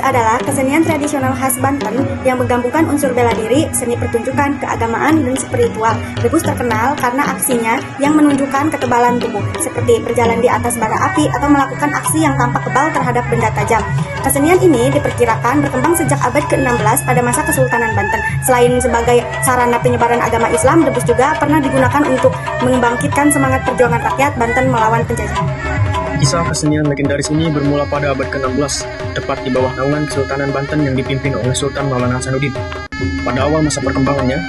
adalah kesenian tradisional khas Banten yang menggabungkan unsur bela diri, seni pertunjukan, keagamaan, dan spiritual. Debus terkenal karena aksinya yang menunjukkan ketebalan tubuh, seperti berjalan di atas bara api atau melakukan aksi yang tampak kebal terhadap benda tajam. Kesenian ini diperkirakan berkembang sejak abad ke-16 pada masa Kesultanan Banten. Selain sebagai sarana penyebaran agama Islam, debus juga pernah digunakan untuk membangkitkan semangat perjuangan rakyat Banten melawan penjajah. Kisah kesenian legendaris ini bermula pada abad ke-16, tepat di bawah naungan Kesultanan Banten yang dipimpin oleh Sultan Maulana Hasanuddin. Pada awal masa perkembangannya,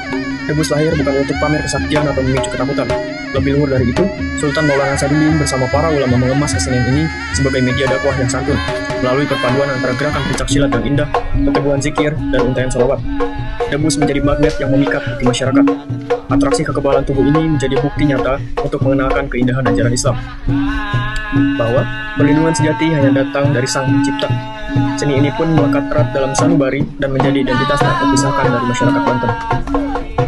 debus lahir bukan untuk pamer kesaktian atau memicu ketakutan. Lebih luhur dari itu, Sultan Maulana Hasanuddin bersama para ulama mengemas kesenian ini sebagai media dakwah yang santun, melalui perpaduan antara gerakan pencaksilat yang indah, keteguhan zikir, dan untaian sholawat. Debus menjadi magnet yang memikat hati masyarakat. Atraksi kekebalan tubuh ini menjadi bukti nyata untuk mengenalkan keindahan ajaran Islam, bahwa perlindungan sejati hanya datang dari Sang Pencipta. Seni ini pun melekat erat dalam sanubari dan menjadi identitas tak terpisahkan dari masyarakat Banten.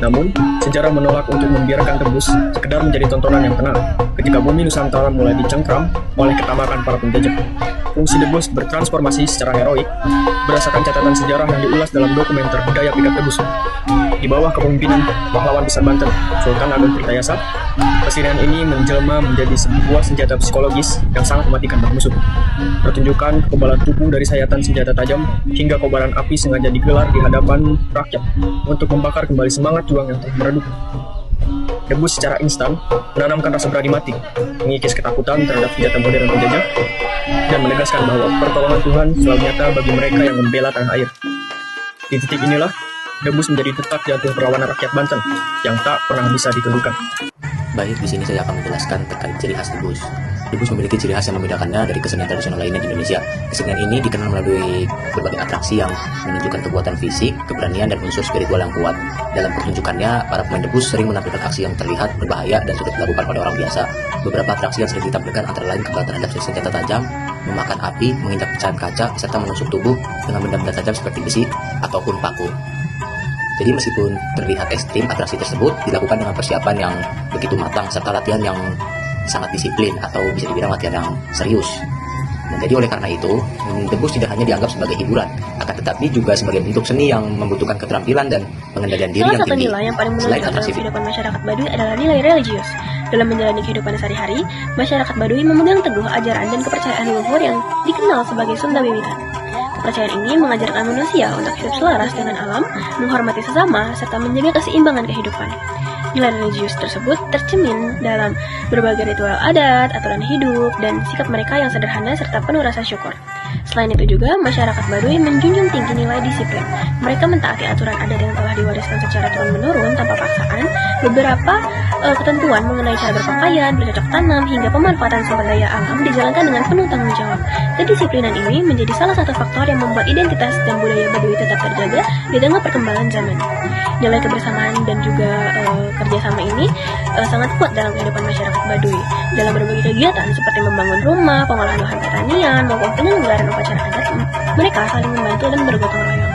Namun, sejarah menolak untuk membiarkan debus sekedar menjadi tontonan yang tenang ketika bumi Nusantara mulai dicengkram oleh ketamakan para penjajah. Fungsi debus bertransformasi secara heroik berdasarkan catatan sejarah yang diulas dalam dokumenter Budaya Pikat Debus. Di bawah kepemimpinan pahlawan besar Banten, Sultan Agung Tirtayasa, kesenian ini menjelma menjadi sebuah senjata psikologis yang sangat mematikan musuh. Pertunjukan kekebalan tubuh dari sayatan senjata tajam hingga kobaran api sengaja digelar di hadapan rakyat untuk membakar kembali semangat juang yang telah meredup. Debus secara instan menanamkan rasa berani mati, mengikis ketakutan terhadap senjata modern penjajah, dan menegaskan bahwa pertolongan Tuhan selalu nyata bagi mereka yang membela tanah air. Di titik inilah, debus menjadi detak jantung perlawanan rakyat Banten yang tak pernah bisa ditundukkan. Baik, di sini saya akan menjelaskan terkait ciri khas debus. Debus memiliki ciri khas yang membedakannya dari kesenian tradisional lainnya di Indonesia. Kesenian ini dikenal melalui berbagai atraksi yang menunjukkan kekuatan fisik, keberanian, dan unsur spiritual yang kuat. Dalam pertunjukannya, para pemain debus sering menampilkan aksi yang terlihat berbahaya dan sulit dilakukan oleh orang biasa. Beberapa atraksi yang sering ditampilkan antara lain kebal terhadap senjata tajam, memakan api, menginjak pecahan kaca, serta menusuk tubuh dengan benda-benda tajam seperti besi ataupun paku. Jadi meskipun terlihat ekstrim, atraksi tersebut dilakukan dengan persiapan yang begitu matang serta latihan yang sangat disiplin atau bisa dibilang latihan yang serius. Dan jadi oleh karena itu, debus tidak hanya dianggap sebagai hiburan, akan tetapi juga sebagai bentuk seni yang membutuhkan keterampilan dan pengendalian diri yang tinggi. Salah satu nilai yang paling menonjol dalam kehidupan masyarakat Baduy adalah nilai religius. Dalam menjalani kehidupan sehari-hari, masyarakat Baduy memegang teguh ajaran dan kepercayaan leluhur yang dikenal sebagai Sunda Wiwitan. Kepercayaan ini mengajarkan manusia untuk hidup selaras dengan alam, menghormati sesama, serta menjaga keseimbangan kehidupan. Nilai religius tersebut tercermin dalam berbagai ritual adat, aturan hidup, dan sikap mereka yang sederhana serta penuh rasa syukur. Selain itu juga, masyarakat Baduy menjunjung tinggi nilai disiplin. Mereka mentaati aturan adat yang telah diwariskan secara turun-menurun tanpa paksaan. Beberapa ketentuan mengenai cara berpakaian, bercocok tanam, hingga pemanfaatan sumber daya alam dijalankan dengan penuh tanggung jawab. Kedisiplinan ini menjadi salah satu faktor yang membuat identitas dan budaya Baduy tetap terjaga di tengah perkembangan zaman. Nilai kebersamaan dan juga kerjasama ini sangat kuat dalam kehidupan masyarakat Baduy. Dalam berbagai kegiatan seperti membangun rumah, pengolahan lahan pertanian, maupun penyelenggaraan upacara adat, mereka saling membantu dan bergotong royong.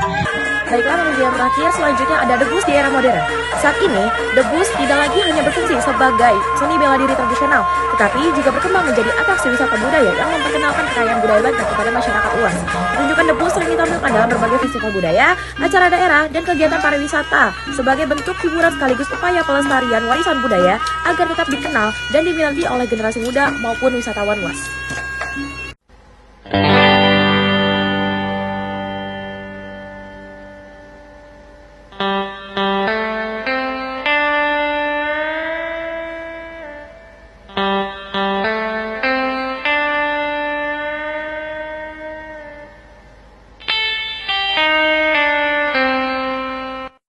Baiklah, menuju yang terakhir, selanjutnya ada debus di era modern. Saat ini, debus tidak lagi hanya berfungsi sebagai seni bela diri tradisional, tetapi juga berkembang menjadi atraksi wisata budaya yang memperkenalkan kekayaan budaya Banten kepada masyarakat luas. Pertunjukan debus sering ditampilkan dalam berbagai festival budaya, acara daerah, dan kegiatan pariwisata sebagai bentuk hiburan sekaligus upaya pelestarian warisan budaya agar tetap dikenal dan diminati oleh generasi muda maupun wisatawan luas.